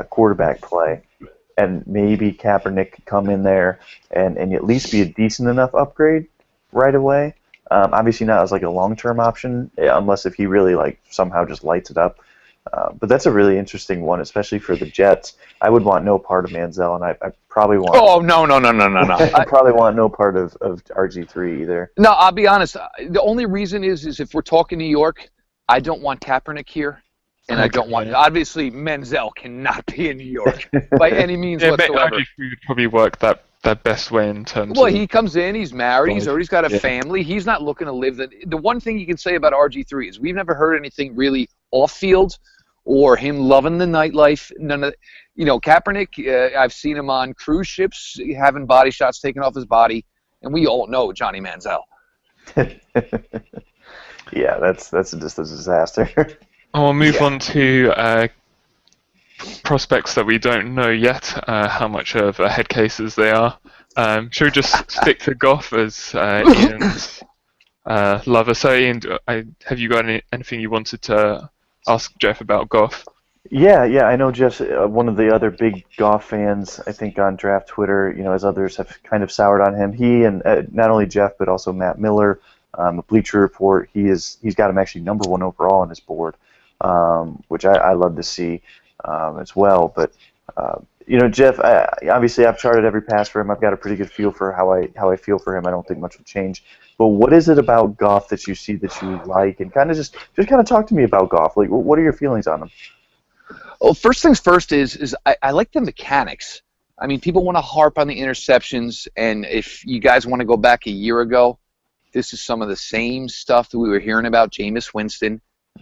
quarterback play. And maybe Kaepernick could come in there and at least be a decent enough upgrade right away. Obviously not as like a long-term option, unless if he really somehow just lights it up. But that's a really interesting one, especially for the Jets. I would want no part of Manziel, and I probably want. Oh no! I probably want no part of RG3 either. No, I'll be honest. The only reason is if we're talking New York, I don't want Kaepernick here. And I don't want. Obviously, Manziel cannot be in New York by any means whatsoever. RG3 would probably work that best way in terms. Well, he comes in. He's married. He's already got a family. He's not looking to live. The one thing you can say about RG3 is we've never heard anything really off field or him loving the nightlife. None of. Kaepernick. I've seen him on cruise ships having body shots taken off his body, and we all know Johnny Manziel. Yeah, that's just a disaster. I'll move on to prospects that we don't know yet how much of head cases they are. Should we just stick to Goff as Ian's lover? So, Ian, have you got anything you wanted to ask Jeff about Goff? Yeah, I know Jeff's one of the other big Goff fans, I think, on draft Twitter, as others have kind of soured on him. He and not only Jeff, but also Matt Miller, the Bleacher Report, he's got him actually number 1 overall on his board. Which I love to see as well. But Jeff, obviously I've charted every pass for him. I've got a pretty good feel for how I feel for him. I don't think much will change. But what is it about Goff that you see that you like? And kind of just kind of talk to me about Goff. Like, what are your feelings on him? Well, first things first is I like the mechanics. I mean, people want to harp on the interceptions, and if you guys want to go back a year ago, this is some of the same stuff that we were hearing about Jameis Winston.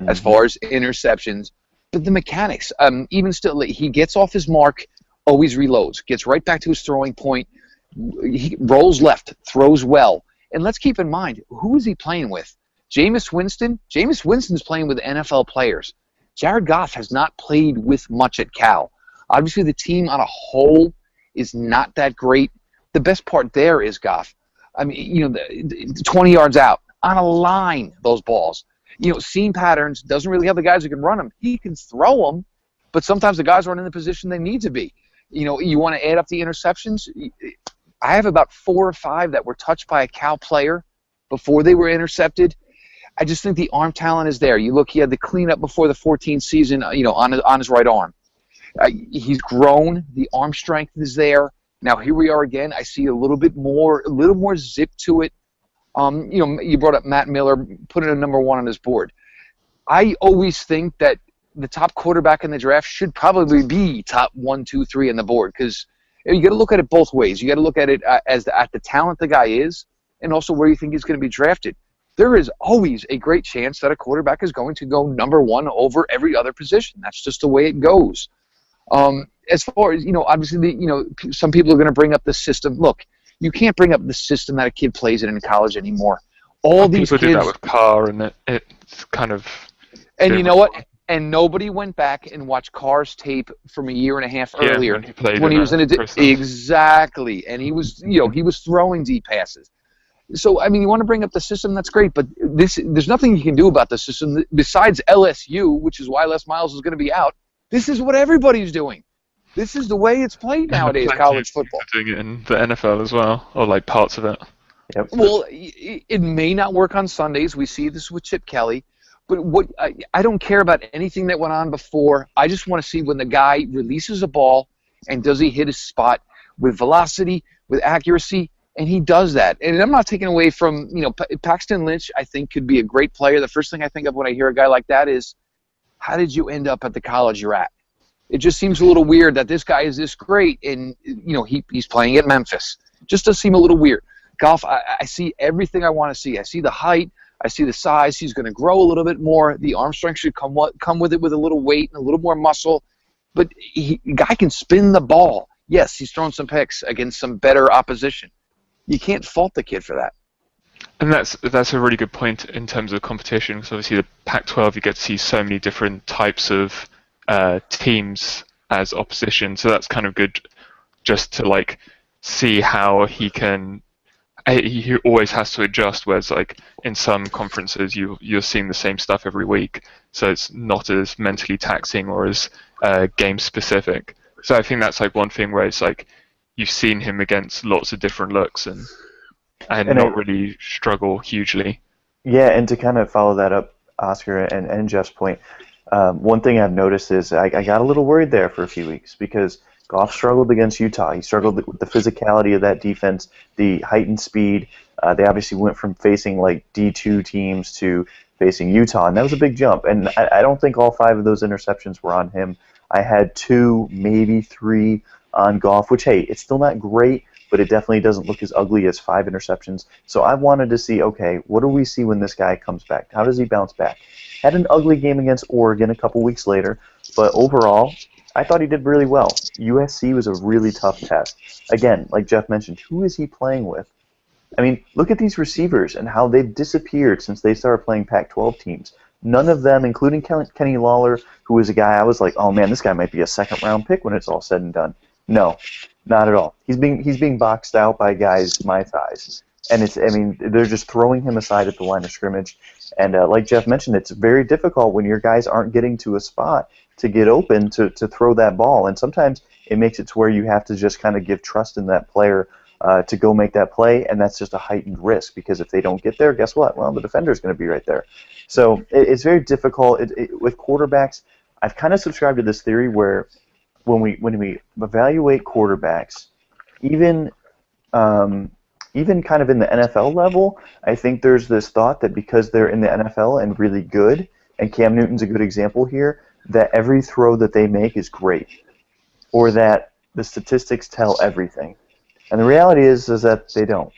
As far as interceptions, but the mechanics, even still, he gets off his mark, always reloads, gets right back to his throwing point, he rolls left, throws well. And let's keep in mind, who is he playing with? Jameis Winston? Jameis Winston's playing with NFL players. Jared Goff has not played with much at Cal. Obviously, the team on a whole is not that great. The best part there is Goff. I mean, the 20 yards out, on a line, those balls. Seam patterns, doesn't really have the guys who can run them. He can throw them, but sometimes the guys aren't in the position they need to be. You want to add up the interceptions? I have about 4 or 5 that were touched by a Cal player before they were intercepted. I just think the arm talent is there. You look, he had the cleanup before the 14th season, on his right arm. He's grown. The arm strength is there. Now here we are again. I see a little more zip to it. You brought up Matt Miller, put it at number 1 on his board. I always think that the top quarterback in the draft should probably be top 1, 2, 3 on the board, because you got to look at it both ways. You got to look at it at the talent the guy is, and also where you think he's going to be drafted. There is always a great chance that a quarterback is going to go number 1 over every other position. That's just the way it goes. As far as, obviously, some people are going to bring up the system. Look, you can't bring up the system that a kid plays in college anymore. All these people kids do that with Carr, and it's kind of. And you know what? And nobody went back and watched Carr's tape from a year and a half earlier when he played when he was in a Christmas. exactly, and he was he was throwing deep passes. So I mean, you want to bring up the system, that's great, but there's nothing you can do about the system besides LSU, which is why Les Miles is going to be out. This is what everybody's doing. This is the way it's played nowadays, college football. Doing it in the NFL as well, or like parts of it. Yep. Well, it may not work on Sundays. We see this with Chip Kelly. But I don't care about anything that went on before. I just want to see when the guy releases a ball and does he hit his spot with velocity, with accuracy, and he does that. And I'm not taking away from, Paxton Lynch, I think, could be a great player. The first thing I think of when I hear a guy like that is, how did you end up at the college you're at? It just seems a little weird that this guy is this great and, he's playing at Memphis. Just does seem a little weird. Goff, I see everything I want to see. I see the height. I see the size. He's going to grow a little bit more. The arm strength should come with it with a little weight and a little more muscle. But the guy can spin the ball. Yes, he's thrown some picks against some better opposition. You can't fault the kid for that. And that's a really good point in terms of competition. Because obviously the Pac-12, you get to see so many different types of teams as opposition. So that's kind of good just to see how he can. He always has to adjust, whereas in some conferences you're seeing the same stuff every week, so it's not as mentally taxing or as game specific. So I think that's one thing where it's you've seen him against lots of different looks and not really struggle hugely. Yeah, and to kind of follow that up, Oscar and Jeff's point, one thing I've noticed is I got a little worried there for a few weeks because Goff struggled against Utah. He struggled with the physicality of that defense, the heightened speed. They obviously went from facing D2 teams to facing Utah, and that was a big jump. And I don't think all 5 of those interceptions were on him. I had 2, maybe 3 on Goff, which, hey, it's still not great, but it definitely doesn't look as ugly as 5 interceptions. So I wanted to see, okay, what do we see when this guy comes back? How does he bounce back? Had an ugly game against Oregon a couple weeks later, but overall, I thought he did really well. USC was a really tough test. Again, like Jeff mentioned, who is he playing with? I mean, look at these receivers and how they've disappeared since they started playing Pac-12 teams. None of them, including Kenny Lawler, who was a guy I was like, oh man, this guy might be a second-round pick when it's all said and done. No, not at all. He's being boxed out by guys my size. And they're just throwing him aside at the line of scrimmage. And like Jeff mentioned, it's very difficult when your guys aren't getting to a spot to get open to throw that ball. And sometimes it makes it to where you have to just kind of give trust in that player to go make that play, and that's just a heightened risk because if they don't get there, guess what? Well, the defender's going to be right there. So it's very difficult. With quarterbacks, I've kind of subscribed to this theory where when we evaluate quarterbacks, even kind of in the NFL level, I think there's this thought that because they're in the NFL and really good, and Cam Newton's a good example here, that every throw that they make is great, or that the statistics tell everything. And the reality is that they don't.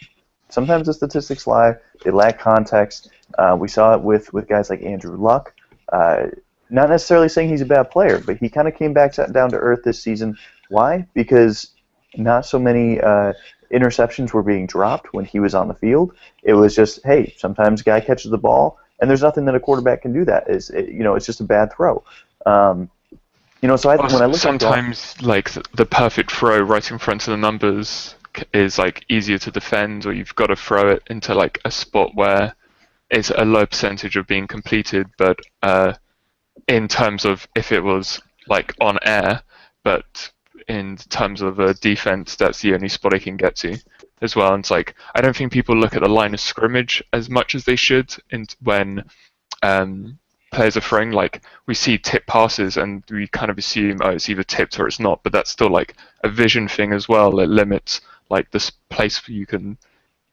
Sometimes the statistics lie. They lack context. We saw it with guys like Andrew Luck. Not necessarily saying he's a bad player, but he kind of came back down to earth this season. Why? Because not so many interceptions were being dropped when he was on the field. It was just, hey, sometimes a guy catches the ball, and there's nothing that a quarterback can do that. It's just a bad throw. So when I look sometimes the perfect throw right in front of the numbers is easier to defend, or you've got to throw it into a spot where it's a low percentage of being completed. But in terms of if it was on air, but in terms of a defense, that's the only spot I can get to as well. And it's I don't think people look at the line of scrimmage as much as they should when players are throwing. We see tip passes and we kind of assume, oh, it's either tipped or it's not, but that's still a vision thing as well. It limits this place you can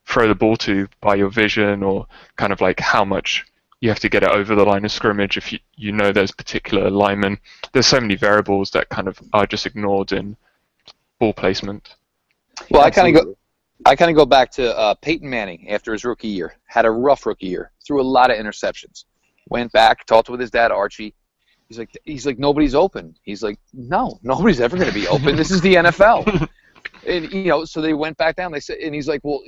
throw the ball to by your vision, or kind of how much you have to get it over the line of scrimmage. If you know there's particular linemen, there's so many variables that kind of are just ignored in ball placement. Well, Absolutely. I kind of go back to Peyton Manning after his rookie year. Had a rough rookie year. Threw a lot of interceptions. Went back, talked with his dad Archie. He's like nobody's open. He's like, no, nobody's ever going to be open. This is the NFL. And so they went back down. They said, and he's like, well,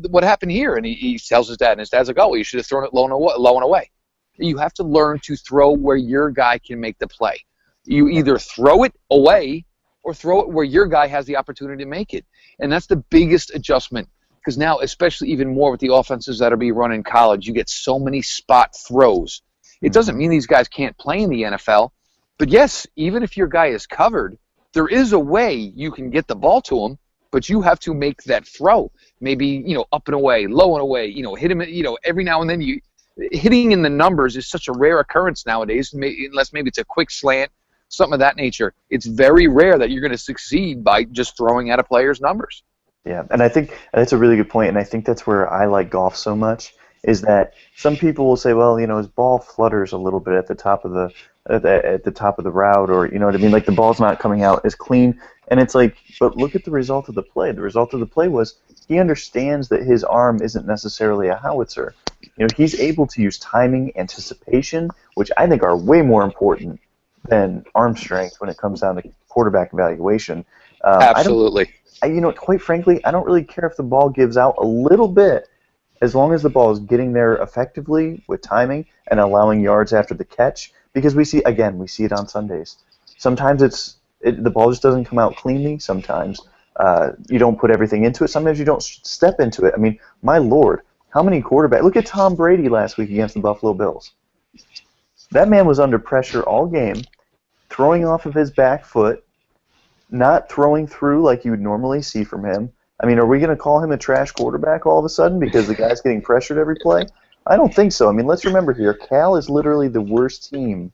what happened here? And he tells his dad, and his dad's like, oh, well, you should have thrown it low and away. You have to learn to throw where your guy can make the play. You either throw it away or throw it where your guy has the opportunity to make it. And that's the biggest adjustment, because now, especially even more with the offenses that are being run in college, you get so many spot throws. It doesn't mean these guys can't play in the NFL, but yes, even if your guy is covered, there is a way you can get the ball to him, but you have to make that throw. Maybe, up and away, low and away, hit him, every now and then. Hitting in the numbers is such a rare occurrence nowadays, unless maybe it's a quick slant, something of that nature. It's very rare that you're going to succeed by just throwing at a player's numbers. Yeah, and I think that's a really good point, and I think that's where I like Goff so much, is that some people will say, well, his ball flutters a little bit at the top of the route, or you know what I mean, like the ball's not coming out as clean, and it's like, but look at the result of the play. The result of the play was he understands that his arm isn't necessarily a howitzer. He's able to use timing, anticipation, which I think are way more important than arm strength when it comes down to quarterback evaluation. Absolutely. Quite frankly, I don't really care if the ball gives out a little bit, as long as the ball is getting there effectively with timing and allowing yards after the catch. Because we see it on Sundays. Sometimes the ball just doesn't come out cleanly. Sometimes you don't put everything into it. Sometimes you don't step into it. I mean, my Lord, how many quarterbacks? Look at Tom Brady last week against the Buffalo Bills. That man was under pressure all game, throwing off of his back foot, not throwing through like you would normally see from him. I mean, are we going to call him a trash quarterback all of a sudden because the guy's getting pressured every play? I don't think so. I mean, let's remember here, Cal is literally the worst team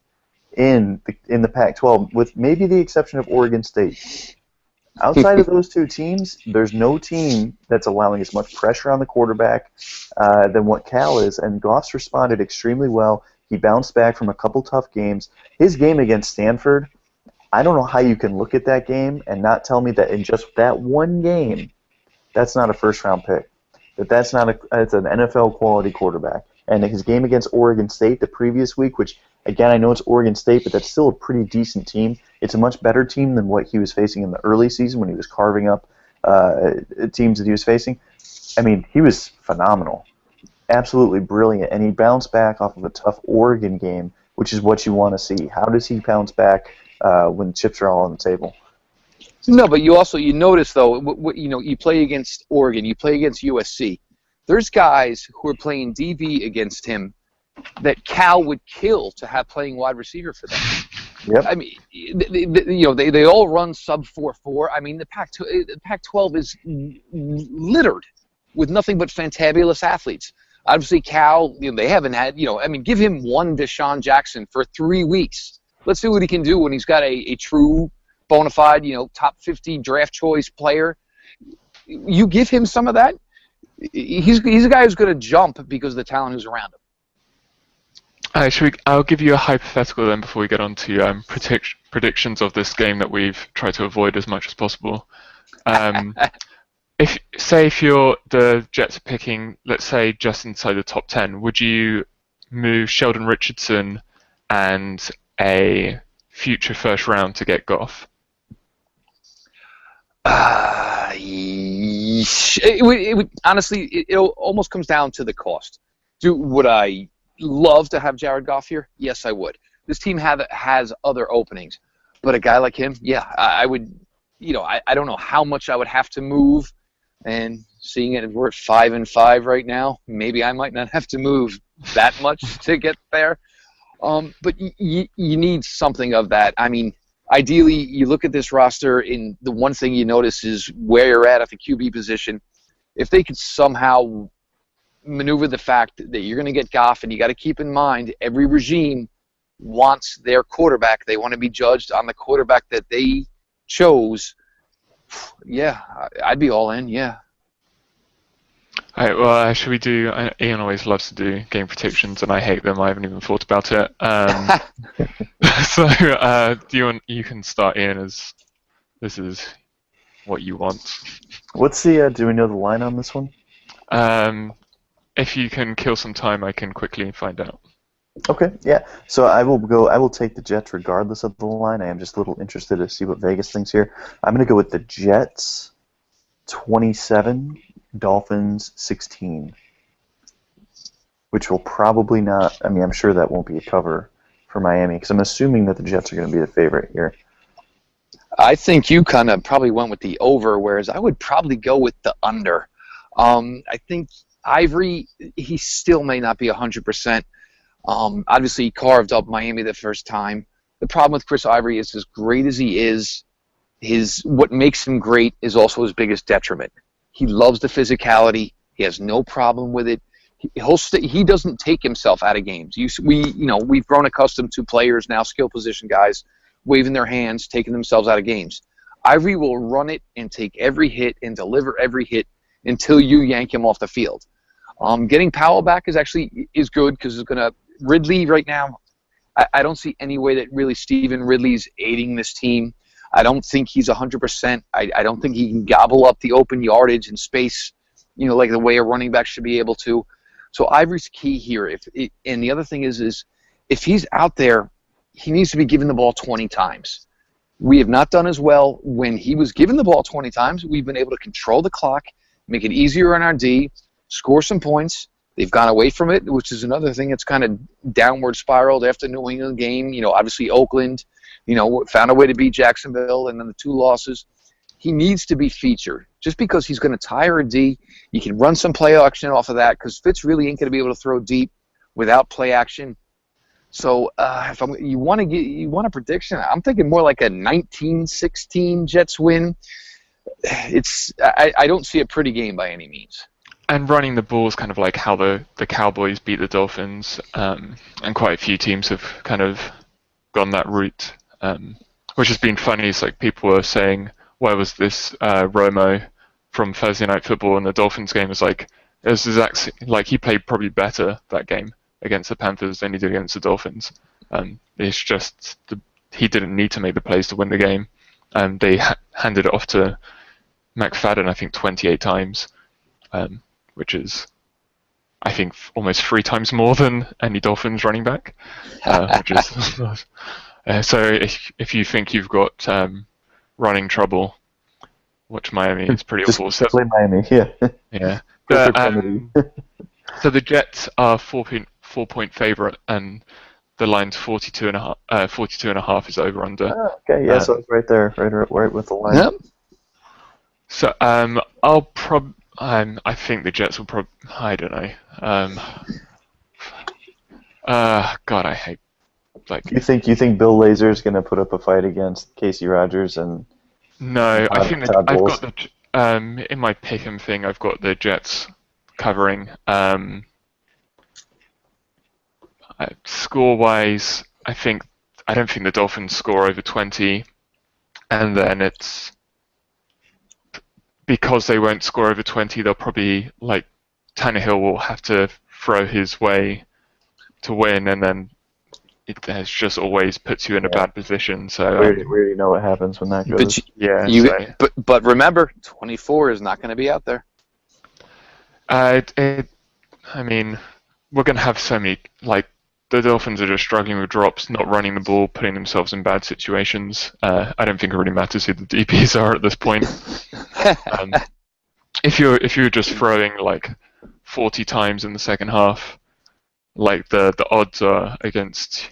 in the Pac-12, with maybe the exception of Oregon State. Outside of those two teams, there's no team that's allowing as much pressure on the quarterback than what Cal is, and Goff's responded extremely well. He bounced back from a couple tough games. His game against Stanford, I don't know how you can look at that game and not tell me that in just that one game, that's not a first-round pick. That's an NFL quality quarterback. And his game against Oregon State the previous week, which, again, I know it's Oregon State, but that's still a pretty decent team. It's a much better team than what he was facing in the early season when he was carving up teams that he was facing. I mean, he was phenomenal. Absolutely brilliant. And he bounced back off of a tough Oregon game, which is what you want to see. How does he bounce back when chips are all on the table? No, but you notice, though, you play against Oregon, you play against USC. There's guys who are playing DB against him that Cal would kill to have playing wide receiver for them. Yep. I mean, they all run sub 4.4. I mean, the Pac-12 is littered with nothing but fantabulous athletes. Obviously, Cal, they haven't had, give him one Deshaun Jackson for 3 weeks. Let's see what he can do when he's got a true, bona fide, top 50 draft choice player. You give him some of that, he's a guy who's going to jump because of the talent who's around him. I'll give you a hypothetical then before we get on to predictions of this game that we've tried to avoid as much as possible. If the Jets are picking, let's say, just inside the top 10, would you move Sheldon Richardson and a future first round to get Goff? Honestly, it almost comes down to the cost. Would I love to have Jared Goff here? Yes, I would. This team has other openings, but a guy like him, yeah, I would. I don't know how much I would have to move, and seeing it, we're at 5-5 right now. Maybe I might not have to move that much to get there, but you need something of that. I mean, ideally, you look at this roster, and the one thing you notice is where you're at the QB position. If they could somehow maneuver the fact that you're going to get Goff, and you got to keep in mind every regime wants their quarterback. They want to be judged on the quarterback that they chose. Yeah, I'd be all in. Yeah. Alright, well, should we do? Ian always loves to do game predictions, and I hate them. I haven't even thought about it. So, do you want? You can start, Ian, as this is what you want. What's the? Do we know the line on this one? If you can kill some time, I can quickly find out. Okay, yeah. So I will go. I will take the Jets regardless of the line. I am just a little interested to see what Vegas thinks here. I'm going to go with the Jets, 27, Dolphins 16, which will probably not. I mean, I'm sure that won't be a cover for Miami because I'm assuming that the Jets are going to be the favorite here. I think you kind of probably went with the over, whereas I would probably go with the under. I think Ivory, he still may not be 100%. Obviously, he carved up Miami the first time. The problem with Chris Ivory is, as great as he is, what makes him great is also his biggest detriment. He loves the physicality. He has no problem with it. He doesn't take himself out of games. We've grown accustomed to players now, skill position guys, waving their hands, taking themselves out of games. Ivory will run it and take every hit and deliver every hit until you yank him off the field. Getting Powell back is good because it's going to Ridley right now. I don't see any way that really Steven Ridley's aiding this team. I don't think he's 100%. I don't think he can gobble up the open yardage and space, like the way a running back should be able to. So Ivory's key here. And the other thing is if he's out there, he needs to be given the ball 20 times. We have not done as well when he was given the ball 20 times. We've been able to control the clock, make it easier on our D, score some points. They've gone away from it, which is another thing that's kind of downward spiraled after the New England game. Obviously Oakland, found a way to beat Jacksonville, and then the 2 losses. He needs to be featured. Just because he's going to tire a D, you can run some play action off of that because Fitz really ain't going to be able to throw deep without play action. So if you want a prediction, I'm thinking more like a 19-16 Jets win. I don't see a pretty game by any means. And running the ball is kind of like how the Cowboys beat the Dolphins, and quite a few teams have kind of gone that route, which has been funny. It's like people were saying, where was this Romo from Thursday Night Football? And the Dolphins game was like, it was exactly like he played probably better that game against the Panthers than he did against the Dolphins. It's just he didn't need to make the plays to win the game. They handed it off to McFadden, I think, 28 times. Which is, I think, almost 3 times more than any Dolphins running back. Which is so if you think you've got running trouble, watch Miami. It's pretty awful. Just play Miami, yeah. Yeah. So the Jets are 4-point favorite, and the line's 42.5 is over under. Oh, okay, yeah, so it's right there, right with the line. Yep. So I think the Jets will probably. I don't know. God, I hate. You think Bill Lazor's going to put up a fight against Casey Rogers and? No, I think Todd I've Bowles? got the in my pick'em thing. I've got the Jets covering. Score-wise, I don't think the Dolphins score over 20, and then it's. Because they won't score over 20, they'll probably, Tannehill will have to throw his way to win, and then it just always puts you in a bad position. So we already know what happens when that goes. But remember, 24 is not going to be out there. I mean, we're going to have so many, the Dolphins are just struggling with drops, not running the ball, putting themselves in bad situations. I don't think it really matters who the DPs are at this point. If you're just throwing 40 times in the second half, the odds are against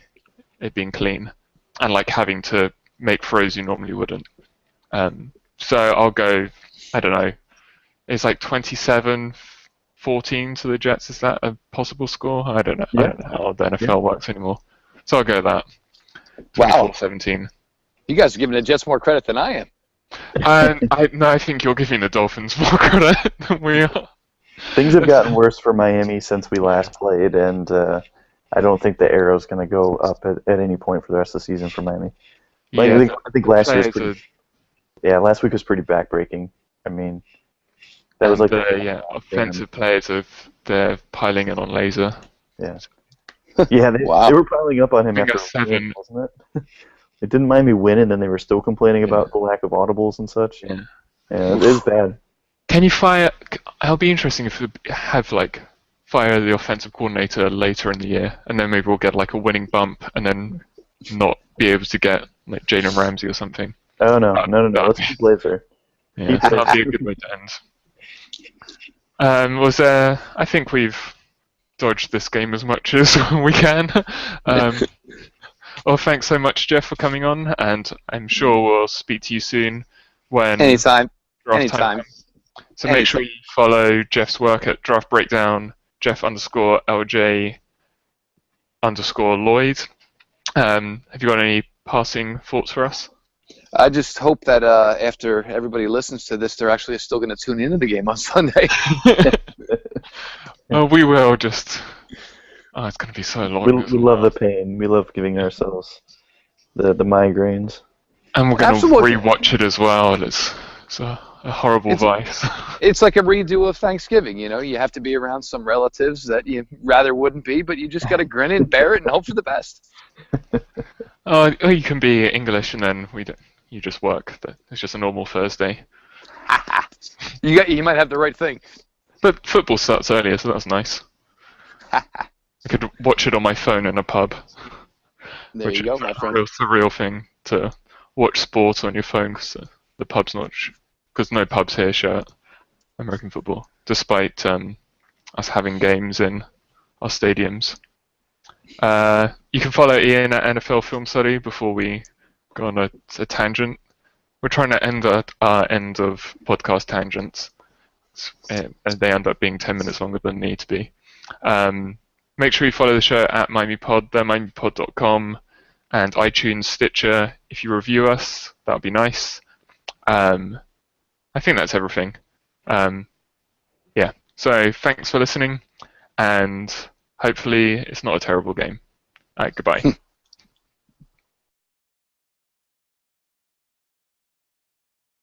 it being clean, and having to make throws you normally wouldn't. So I'll go. I don't know. It's 27-14 to the Jets. Is that a possible score? I don't know. Yeah. I don't know how the NFL works anymore. So I'll go that. Wow. 24-17. You guys are giving the Jets more credit than I am. I think you're giving the Dolphins more credit than we are. Things have gotten worse for Miami since we last played, and I don't think the arrow's going to go up at any point for the rest of the season for Miami. I think last week was pretty backbreaking. I mean, That was And like the yeah, damn. offensive players they're piling in on laser. Yeah. Yeah, they Wow. were piling up on him I think after that's a win, 7. wasn't it? It didn't mind me winning, and they were still complaining Yeah. about the lack of audibles and such. Yeah. Yeah, it was bad. Can you fire? It'll be interesting if we have like fire the offensive coordinator later in the year, and then maybe we'll get like a winning bump, and then not be able to get like Jalen Ramsey or something. Oh no, That, no, no, no. that'd Let's be, keep Laser. yeah, Keep that'd be a Laser. good way to end. Was there? I think we've dodged this game as much as we can. Um, well, thanks so much, Jeff, for coming on, and I'm sure we'll speak to you soon when Anytime. draft time Anytime. comes. So make sure you follow Jeff's work at Draft Breakdown, Jeff_LJ_Lloyd. Have you got any passing thoughts for us? I just hope that after everybody listens to this, they're actually still going to tune into the game on Sunday. Well, we will just. Oh, it's going to be so long. We love the pain. We love giving ourselves the migraines. And we're going to Absolutely. rewatch it as well. It's a horrible vice. It's like a redo of Thanksgiving. You know, you have to be around some relatives that you rather wouldn't be, but you just got to grin and bear it and hope for the best. Oh, you can be English and then you just work. It's just a normal Thursday. You might have the right thing. But football starts earlier, so that's nice. I could watch it on my phone in a pub. There which you go, is my a friend. real surreal thing to watch sport on your phone because the pub's not, because no pubs here show American football, despite us having games in our stadiums. You can follow Ian at NFL Film Study before we go on a tangent. We're trying to end our end of podcast tangents, and they end up being 10 minutes longer than they need to be. Make sure you follow the show at MiamiPod, themiamipod.com, and iTunes, Stitcher. If you review us, that would be nice. I think that's everything. Yeah, so thanks for listening, and hopefully it's not a terrible game. Goodbye.